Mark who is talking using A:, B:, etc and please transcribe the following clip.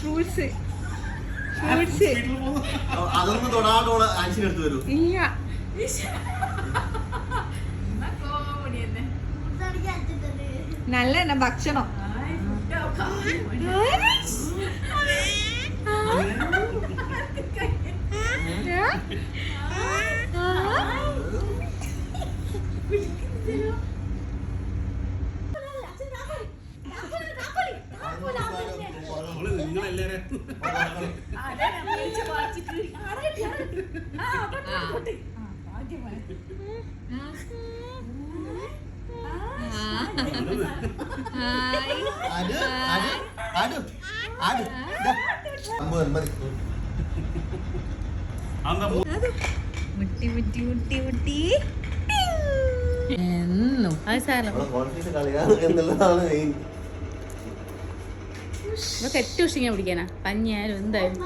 A: Fruits
B: അതൊന്നും തൊടാണ്ടോളെ ആൻസിനെടുത്ത് വരൂ.
A: ഇല്ല. നല്ല ഭക്ഷണം. മുട്ടി മുട്ടി മുട്ടി മുട്ടി എന്നും അത് സാധനം ഇവർക്ക് ഏറ്റവും ഇഷ്ടം പിടിക്കാനാ പഞ്ഞായാലും എന്തായാലും.